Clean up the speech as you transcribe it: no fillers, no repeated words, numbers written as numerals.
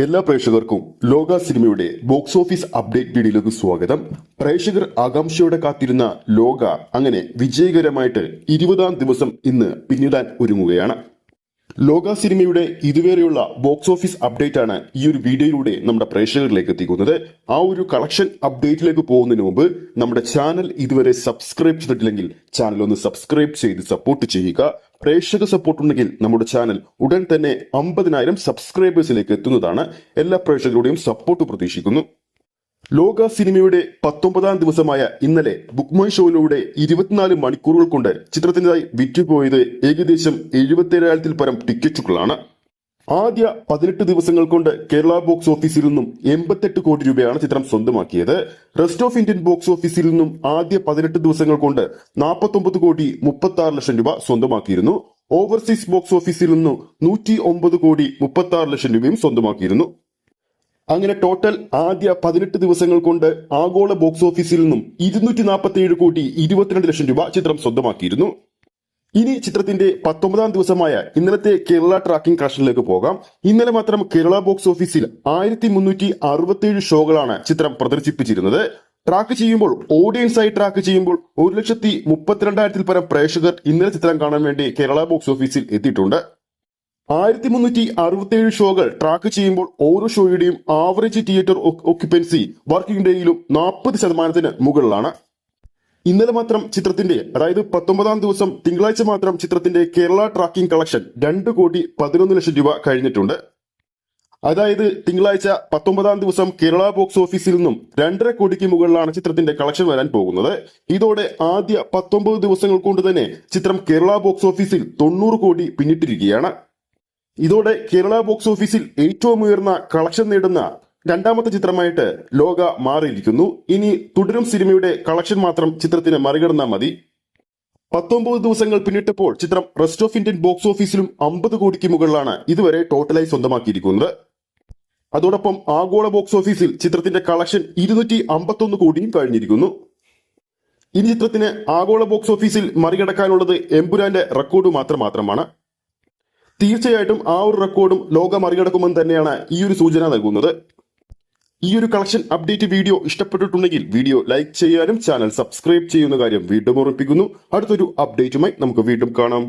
എല്ലാ പ്രേക്ഷകർക്കും ലോക സിനിമയുടെ ബോക്സ് ഓഫീസ് അപ്ഡേറ്റ് വീഡിയോയിലേക്ക് സ്വാഗതം. പ്രേക്ഷകർ ആകാംക്ഷയോടെ കാത്തിരുന്ന ലോക അങ്ങനെ വിജയകരമായിട്ട് 20-ാം ദിവസം ഇന്ന് പിന്നിടാൻ ഒരുങ്ങുകയാണ്. ലോക സിനിമയുടെ ഇതുവരെയുള്ള ബോക്സ് ഓഫീസ് അപ്ഡേറ്റ് ആണ് ഈ ഒരു വീഡിയോയിലൂടെ നമ്മുടെ പ്രേക്ഷകരിലേക്ക് എത്തിക്കുന്നത്. ആ ഒരു കളക്ഷൻ അപ്ഡേറ്റിലേക്ക് പോകുന്നതിന് മുമ്പ് നമ്മുടെ ചാനൽ ഇതുവരെ സബ്സ്ക്രൈബ് ചെയ്തിട്ടില്ലെങ്കിൽ ചാനൽ ഒന്ന് സബ്സ്ക്രൈബ് ചെയ്ത് സപ്പോർട്ട് ചെയ്യുക. പ്രേക്ഷക സപ്പോർട്ട് ഉണ്ടെങ്കിൽ നമ്മുടെ ചാനൽ ഉടൻ തന്നെ 50,000 സബ്സ്ക്രൈബേഴ്സിലേക്ക് എത്തുന്നതാണ്. എല്ലാ പ്രേക്ഷകരുടെയും സപ്പോർട്ട് പ്രതീക്ഷിക്കുന്നു. ലോക സിനിമയുടെ 19-ാം ദിവസമായ ഇന്നലെ ബുക്ക് മൈ ഷോയിലൂടെ 24 മണിക്കൂറുകൾ കൊണ്ട് ചിത്രത്തിൻ്റെതായി വിറ്റുപോയത് ഏകദേശം 77,000-ൽ പരം ടിക്കറ്റുകളാണ്. ആദ്യ 18 ദിവസങ്ങൾ കൊണ്ട് കേരള ബോക്സ് ഓഫീസിൽ നിന്നും 88 കോടി രൂപയാണ് ചിത്രം സ്വന്തമാക്കിയത്. റെസ്റ്റ് ഓഫ് ഇന്ത്യൻ ബോക്സ് ഓഫീസിൽ നിന്നും ആദ്യ 18 ദിവസങ്ങൾ കൊണ്ട് 49 കോടി 36 ലക്ഷം രൂപ സ്വന്തമാക്കിയിരുന്നു. ഓവർസീസ് ബോക്സ് ഓഫീസിൽ നിന്നും 109 കോടി 36 ലക്ഷം രൂപയും സ്വന്തമാക്കിയിരുന്നു. അങ്ങനെ ടോട്ടൽ ആദ്യ 18 ദിവസങ്ങൾ കൊണ്ട് ആഗോള ബോക്സ് ഓഫീസിൽ നിന്നും 247 കോടി 22 ലക്ഷം രൂപ ചിത്രം സ്വന്തമാക്കിയിരുന്നു. ഇനി ചിത്രത്തിന്റെ 19-ാം ദിവസമായ ഇന്നലത്തെ കേരള ട്രാക്കിംഗ് കളക്ഷനിലേക്ക് പോകാം. ഇന്നലെ മാത്രം കേരള ബോക്സ് ഓഫീസിൽ 1367 ഷോകളാണ് ചിത്രം പ്രദർശിപ്പിച്ചിരുന്നത്. ട്രാക്ക് ചെയ്യുമ്പോൾ ഓഡിയൻസായി ട്രാക്ക് ചെയ്യുമ്പോൾ 1,32,000-ൽ പരം പ്രേക്ഷകർ ഇന്നലെ ചിത്രം കാണാൻ വേണ്ടി കേരള ബോക്സ് ഓഫീസിൽ എത്തിയിട്ടുണ്ട്. 1367 ഷോകൾ ട്രാക്ക് ചെയ്യുമ്പോൾ ഓരോ ഷോയുടെയും ആവറേജ് തിയേറ്റർ ഓക്യുപ്പൻസി വർക്കിംഗ് ഡേയിലും 40% മുകളിലാണ്. ഇന്നലെ മാത്രം ചിത്രത്തിന്റെ അതായത് 19-ാം ദിവസം തിങ്കളാഴ്ച മാത്രം ചിത്രത്തിന്റെ കേരള ട്രാക്കിംഗ് കളക്ഷൻ 2 കോടി 11 ലക്ഷം രൂപ കഴിഞ്ഞിട്ടുണ്ട്. അതായത് തിങ്കളാഴ്ച 19-ാം ദിവസം കേരള ബോക്സ് ഓഫീസിൽ നിന്നും 2.5 കോടിക്ക് മുകളിലാണ് ചിത്രത്തിന്റെ കളക്ഷൻ വരാൻ പോകുന്നത്. ഇതോടെ ആദ്യ 19 ദിവസങ്ങൾ കൊണ്ട് തന്നെ ചിത്രം കേരള ബോക്സ് ഓഫീസിൽ 90 കോടി പിന്നിട്ടിരിക്കുകയാണ്. ഇതോടെ കേരള ബോക്സ് ഓഫീസിൽ ഏറ്റവും ഉയർന്ന കളക്ഷൻ നേടുന്ന രണ്ടാമത്തെ ചിത്രമായിട്ട് ലോക മാറിയിരിക്കുന്നു. ഇനി തുടരും സിനിമയുടെ കളക്ഷൻ മാത്രം ചിത്രത്തിന് മറികടന്നാൽ മതി. 19 ദിവസങ്ങൾ പിന്നിട്ടപ്പോൾ ചിത്രം റെസ്റ്റ് ഓഫ് ഇന്ത്യൻ ബോക്സ് ഓഫീസിലും 50 കോടിക്ക് മുകളിലാണ് ഇതുവരെ ടോട്ടലായി സ്വന്തമാക്കിയിരിക്കുന്നത്. അതോടൊപ്പം ആഗോള ബോക്സ് ഓഫീസിൽ ചിത്രത്തിന്റെ കളക്ഷൻ 251 കോടിയും കഴിഞ്ഞിരിക്കുന്നു. ഇനി ചിത്രത്തിന് ആഗോള ബോക്സ് ഓഫീസിൽ മറികടക്കാനുള്ളത് എമ്പുരാന്റെ റെക്കോർഡ് മാത്രമാണ്. തീർച്ചയായിട്ടും ആ ഒരു റെക്കോർഡും ലോക മറികടക്കുമെന്ന് തന്നെയാണ് ഈ ഒരു സൂചന നൽകുന്നത്. ഈ ഒരു കളക്ഷൻ അപ്ഡേറ്റ് വീഡിയോ ഇഷ്ടപ്പെട്ടിട്ടുണ്ടെങ്കിൽ വീഡിയോ ലൈക്ക് ചെയ്യാനും ചാനൽ സബ്സ്ക്രൈബ് ചെയ്യുന്ന കാര്യം വീണ്ടും ഓർമ്മിപ്പിക്കുന്നു. അടുത്തൊരു അപ്ഡേറ്റുമായി നമുക്ക് വീണ്ടും കാണാം.